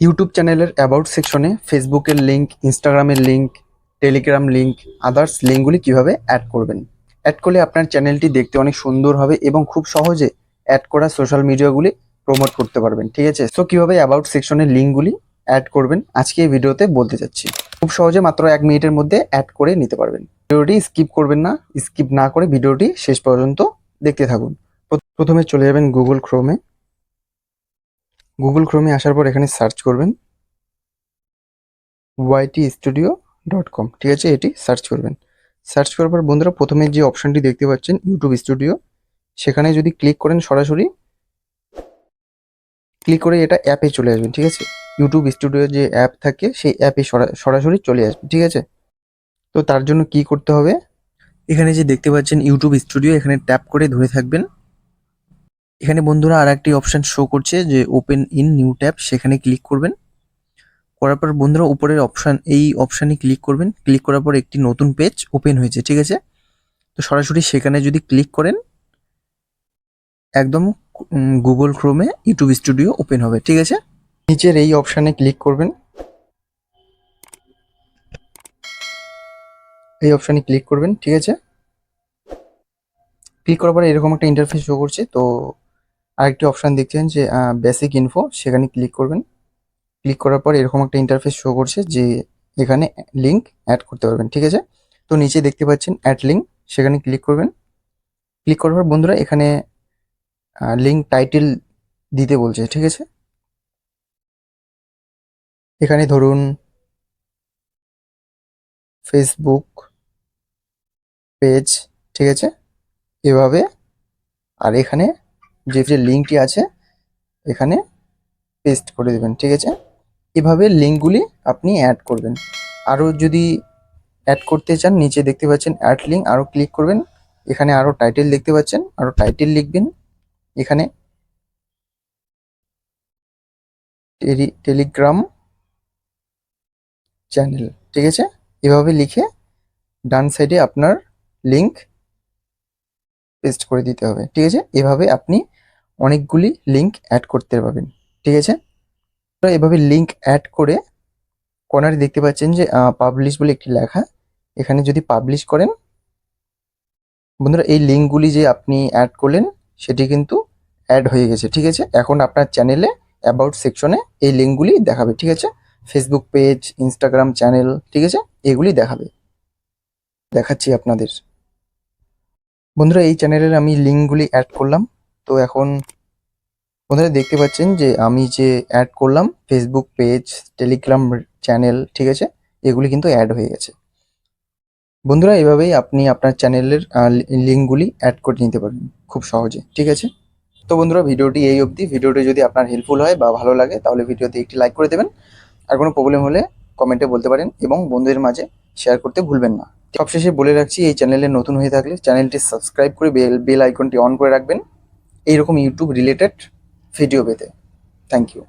YouTube চ্যানেলের about সেকশনে ফেসবুকের লিঙ্ক, ইনস্টাগ্রামের লিঙ্ক, টেলিগ্রাম লিঙ্ক, আদার্স লিঙ্কগুলি কিভাবে অ্যাড করবেন। অ্যাড করলে আপনার চ্যানেলটি দেখতে অনেক সুন্দর হবে এবং খুব সহজে অ্যাড করা সোশ্যাল মিডিয়াগুলি প্রমোট করতে পারবেন। ঠিক আছে, সো কিভাবে অ্যাবাউট সেকশনের লিঙ্কগুলি অ্যাড করবেন আজকে এই ভিডিওতে বলতে চাচ্ছি। খুব সহজে মাত্র 1 মিনিটের মধ্যে অ্যাড করে নিতে পারবেন। ভিডিওটি স্কিপ করবেন না, স্কিপ না করে ভিডিওটি শেষ পর্যন্ত দেখতে থাকুন। প্রথমে চলে যাবেন গুগল ক্রোমে। গুগল ক্রোমে আসার পর এখানে সার্চ করবেন ytstudio.com। ঠিক আছে, এটি সার্চ করবেন। সার্চ করার পর বন্ধুরা প্রথমে যে অপশনটি দেখতে পাচ্ছেন ইউটিউব স্টুডিও, সেখানে যদি ক্লিক করেন সরাসরি ক্লিক করে এটা অ্যাপে চলে আসবেন। ঠিক আছে, ইউটিউব স্টুডিও যে অ্যাপ থাকে সেই অ্যাপে সরাসরি চলে আসবেন। ঠিক আছে, তো তার জন্য কি করতে হবে, এখানে যে দেখতে পাচ্ছেন ইউটিউব স্টুডিও, এখানে ট্যাপ করে ধরে থাকবেন। এখানে বন্ধুরা আর একটি অপশন শো করছে যে ওপেন ইন নিউ ট্যাব, সেখানে ক্লিক করবেন। করার পর বন্ধুরা উপরের এই অপশানে ক্লিক করবেন। ক্লিক করার পর একটি নতুন পেজ ওপেন হয়েছে। ঠিক আছে, তো সরাসরি সেখানে যদি ক্লিক করেন একদম গুগল ক্রোমে ইউটিউব স্টুডিও ওপেন হবে। ঠিক আছে, নিচের এই অপশানে ক্লিক করবেন। এই অপশানে ক্লিক করবেন। ঠিক আছে, ক্লিক করার পরে এরকম একটা ইন্টারফেস শো করছে। তো আরেকটি অপশান দেখছেন যে বেসিক ইনফো, সেখানে ক্লিক করবেন। ক্লিক করার পর এরকম একটা ইন্টারফেস শো করছে যে এখানে লিঙ্ক অ্যাড করতে পারবেন। ঠিক আছে, তো নিচে দেখতে পাচ্ছেন অ্যাড লিঙ্ক, সেখানে ক্লিক করবেন। ক্লিক করার পর বন্ধুরা এখানে লিঙ্ক টাইটেল দিতে বলছে। ঠিক আছে, এখানে ধরুন ফেসবুক পেজ। ঠিক আছে, এভাবে, আর এখানে যে লিঙ্কটি আছে এখানে পেস্ট করে দেবেন। ঠিক আছে, এভাবে লিঙ্কগুলি আপনি অ্যাড করবেন। আরও যদি অ্যাড করতে চান নিচে দেখতে পাচ্ছেন অ্যাড লিঙ্ক, আরও ক্লিক করবেন। এখানে আরও টাইটেল দেখতে পাচ্ছেন, আরও টাইটেল লিখবেন। এখানে টেলিগ্রাম চ্যানেল। ঠিক আছে, এভাবে লিখে ডান সাইডে আপনার লিঙ্ক পেস্ট করে দিতে হবে। ঠিক আছে, এভাবে আপনি অনেকগুলি লিঙ্ক অ্যাড করতে পারবেন। ঠিক আছে, তো এভাবে লিঙ্ক অ্যাড করে কর্নারে দেখতে পাচ্ছেন যে পাবলিশ বলে একটি লেখা, এখানে যদি পাবলিশ করেন বন্ধুরা এই লিঙ্কগুলি যে আপনি অ্যাড করলেন সেটি কিন্তু অ্যাড হয়ে গেছে। ঠিক আছে, এখন আপনার চ্যানেলে অ্যাবাউট সেকশনে এই লিঙ্কগুলি দেখাবে। ঠিক আছে, ফেসবুক পেজ, ইনস্টাগ্রাম চ্যানেল, ঠিক আছে, এগুলি দেখাবে। দেখাচ্ছি আপনাদের। বন্ধুরা এই চ্যানেলের আমি লিঙ্কগুলি অ্যাড করলাম। তো এখন বন্ধুরা দেখতে পাচ্ছেন যে আমি যে অ্যাড করলাম ফেসবুক পেজ, টেলিগ্রাম চ্যানেল, ঠিক আছে, এগুলি কিন্তু অ্যাড হয়ে গেছে। বন্ধুরা এভাবেই আপনি আপনার চ্যানেলের লিঙ্কগুলি অ্যাড করে নিতে পারবেন খুব সহজে। ঠিক আছে, তো বন্ধুরা ভিডিওটি এই অবধি। ভিডিওটি যদি আপনার হেল্পফুল হয় বা ভালো লাগে তাহলে ভিডিওতে একটি লাইক করে দেবেন। আর কোনো প্রবলেম হলে কমেন্টে বলতে পারেন এবং বন্ধুদের মাঝে শেয়ার করতে ভুলবেন না। সবশেষে বলে রাখছি, এই চ্যানেলে নতুন হয়ে থাকলে চ্যানেলটি সাবস্ক্রাইব করে বেল আইকনটি অন করে রাখবেন এইরকম ইউটিউব রিলেটেড ভিডিও পেতে। Thank you.